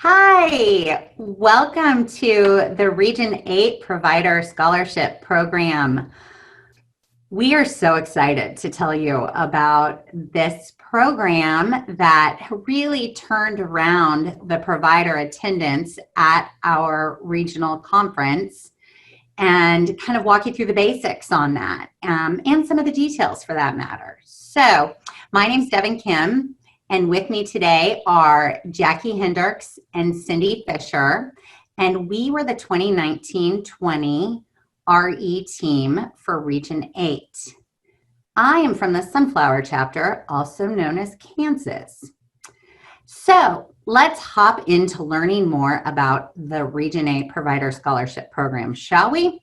Hi, welcome to the Region 8 Provider Scholarship Program. We are so excited to tell you about this program that really turned around the provider attendance at our regional conference and kind of walk you through the basics on that and some of the details for that matter. So, my name's Devin Kim. And with me today are Jackie Hendricks and Cindy Fisher. And we were the 2019-20 RE team for Region 8. I am from the Sunflower chapter, also known as Kansas. So let's hop into learning more about the Region 8 Provider Scholarship Program, shall we?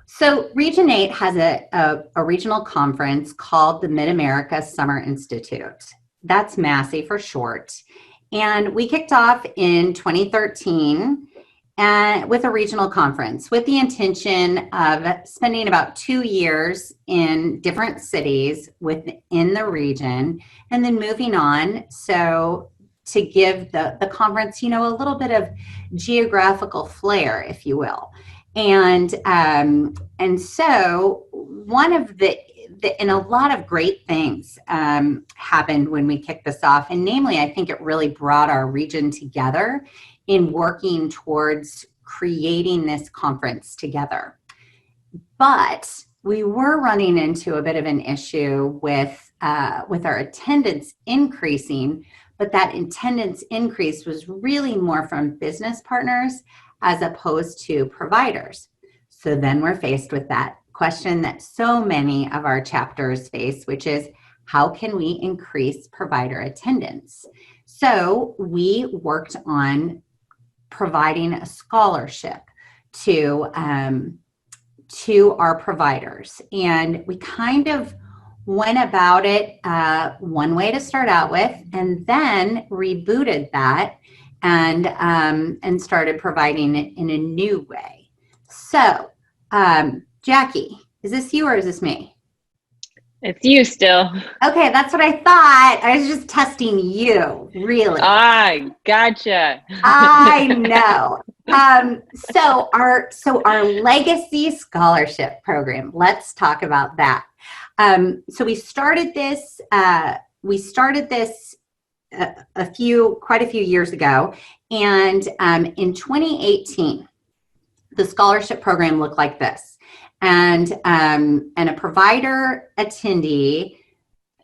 So Region 8 has a regional conference called the Mid-America Summer Institute. That's MASSI for short. And we kicked off in 2013 with a regional conference with the intention of spending about 2 years in different cities within the region and then moving on. So to give the conference, a little bit of geographical flair, if you will. And so one of and a lot of great things happened when we kicked this off. And namely, I think it really brought our region together in working towards creating this conference together. But we were running into a bit of an issue with our attendance increasing, but that attendance increase was really more from business partners as opposed to providers. So then we're faced with that question that so many of our chapters face, which is how can we increase provider attendance? So we worked on providing a scholarship to our providers, and we kind of went about it one way to start out with, and then rebooted that and started providing it in a new way. So, Jackie, is this you or is this me? It's you still. Okay, that's what I thought. I was just testing you, really. Gotcha. I know. So our legacy scholarship program. Let's talk about that. So we started this. Quite a few years ago, and in 2018, the scholarship program looked like this, and a provider attendee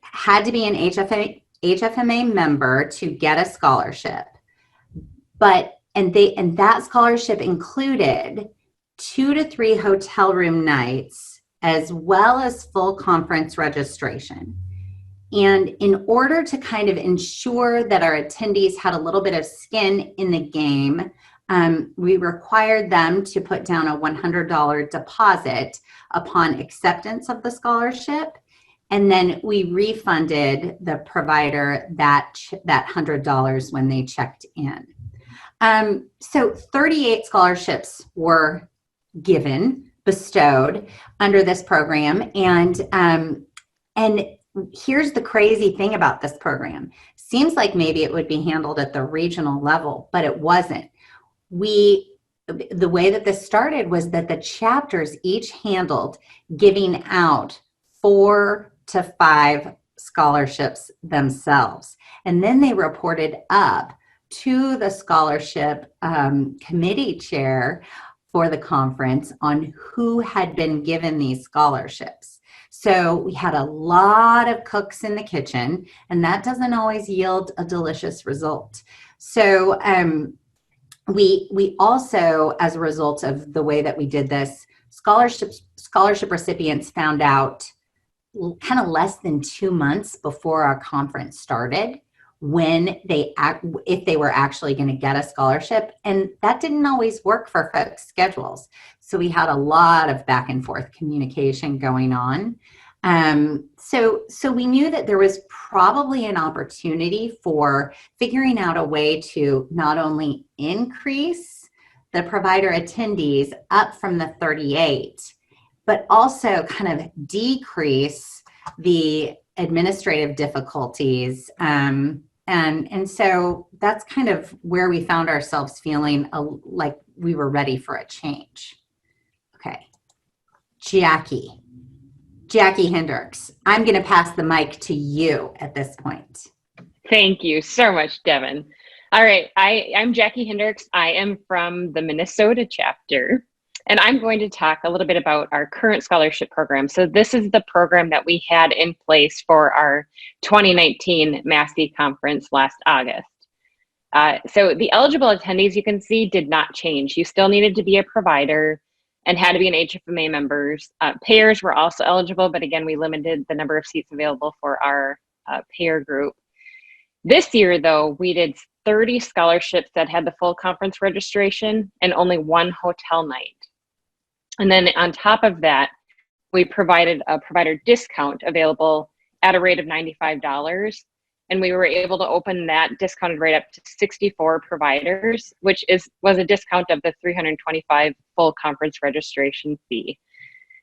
had to be an HFMA member to get a scholarship, and that scholarship included 2 to 3 hotel room nights as well as full conference registration. And in order to kind of ensure that our attendees had a little bit of skin in the game, we required them to put down a $100 deposit upon acceptance of the scholarship. And then we refunded the provider that $100 when they checked in. So 38 scholarships were bestowed under this program. And here's the crazy thing about this program. Seems like maybe it would be handled at the regional level, but it wasn't. The way that this started was that the chapters each handled giving out 4 to 5 scholarships themselves. And then they reported up to the scholarship committee chair for the conference on who had been given these scholarships. So we had a lot of cooks in the kitchen, and that doesn't always yield a delicious result. So we also, as a result of the way that we did this, scholarship recipients found out kind of less than 2 months before our conference started if they were actually going to get a scholarship, and that didn't always work for folks' schedules. So we had a lot of back and forth communication going on. So we knew that there was probably an opportunity for figuring out a way to not only increase the provider attendees up from the 38, but also kind of decrease the administrative difficulties And so that's kind of where we found ourselves feeling like we were ready for a change. Okay. Jackie Hendricks, I'm going to pass the mic to you at this point. Thank you so much, Devin. All right, I'm Jackie Hendricks. I am from the Minnesota chapter, and I'm going to talk a little bit about our current scholarship program. So this is the program that we had in place for our 2019 Massey conference last August. So the eligible attendees, you can see, did not change. You still needed to be a provider and had to be an HFMA members. Payers were also eligible, but again, we limited the number of seats available for our payer group. This year, though, we did 30 scholarships that had the full conference registration and only one hotel night. And then on top of that, we provided a provider discount available at a rate of $95. And we were able to open that discounted rate up to 64 providers, which was a discount of the $325 full conference registration fee.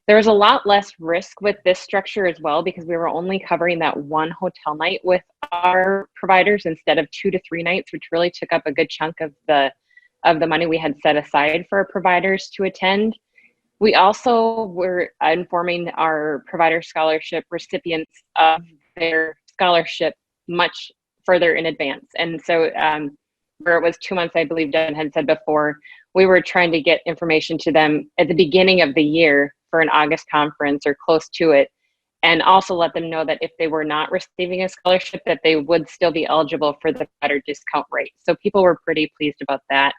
There was a lot less risk with this structure as well, because we were only covering that one hotel night with our providers instead of 2 to 3 nights, which really took up a good chunk of the money we had set aside for providers to attend. We also were informing our provider scholarship recipients of their scholarship much further in advance. And so where it was 2 months, I believe Devin had said before, we were trying to get information to them at the beginning of the year for an August conference or close to it, and also let them know that if they were not receiving a scholarship, that they would still be eligible for the better discount rate. So people were pretty pleased about that.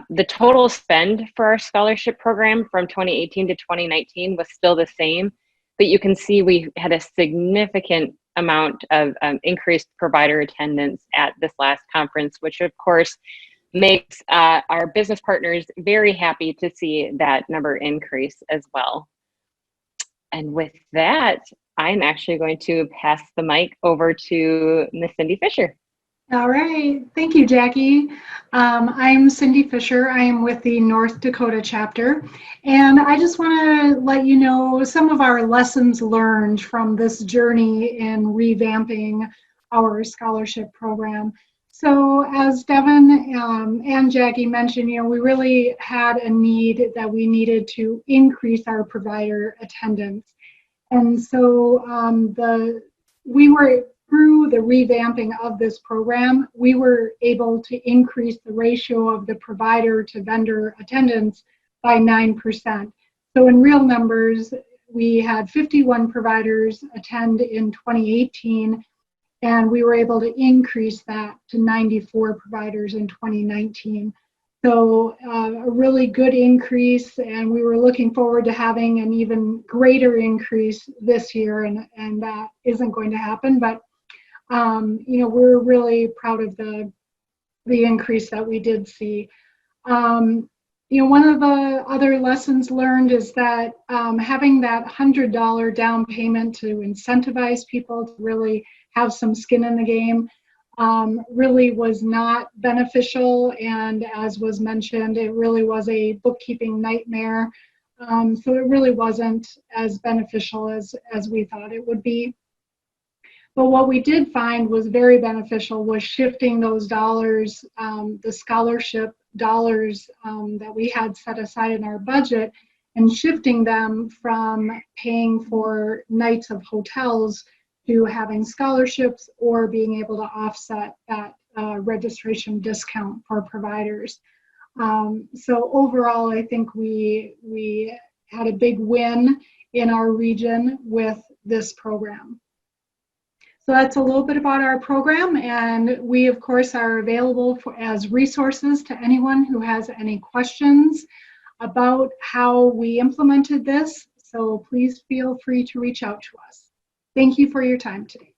The total spend for our scholarship program from 2018 to 2019 was still the same, but you can see we had a significant amount of increased provider attendance at this last conference, which of course makes our business partners very happy to see that number increase as well. And with that, I'm actually going to pass the mic over to Miss Cindy Fisher. All right, thank you, Jackie. I'm Cindy Fisher. I am with the North Dakota chapter, and I just want to let you know some of our lessons learned from this journey in revamping our scholarship program. So as Devin and Jackie mentioned, we really had a need that we needed to increase our provider attendance. And so through the revamping of this program, we were able to increase the ratio of the provider to vendor attendance by 9%. So in real numbers, we had 51 providers attend in 2018, and we were able to increase that to 94 providers in 2019. So a really good increase, and we were looking forward to having an even greater increase this year, and that isn't going to happen, but we're really proud of the increase that we did see. One of the other lessons learned is that having that $100 down payment to incentivize people to really have some skin in the game really was not beneficial, and as was mentioned, it really was a bookkeeping nightmare. So it really wasn't as beneficial as we thought it would be. But what we did find was very beneficial was shifting those dollars, the scholarship dollars that we had set aside in our budget, and shifting them from paying for nights of hotels to having scholarships or being able to offset that registration discount for providers. So overall, I think we had a big win in our region with this program. So that's a little bit about our program, and we of course are available as resources to anyone who has any questions about how we implemented this. So please feel free to reach out to us. Thank you for your time today.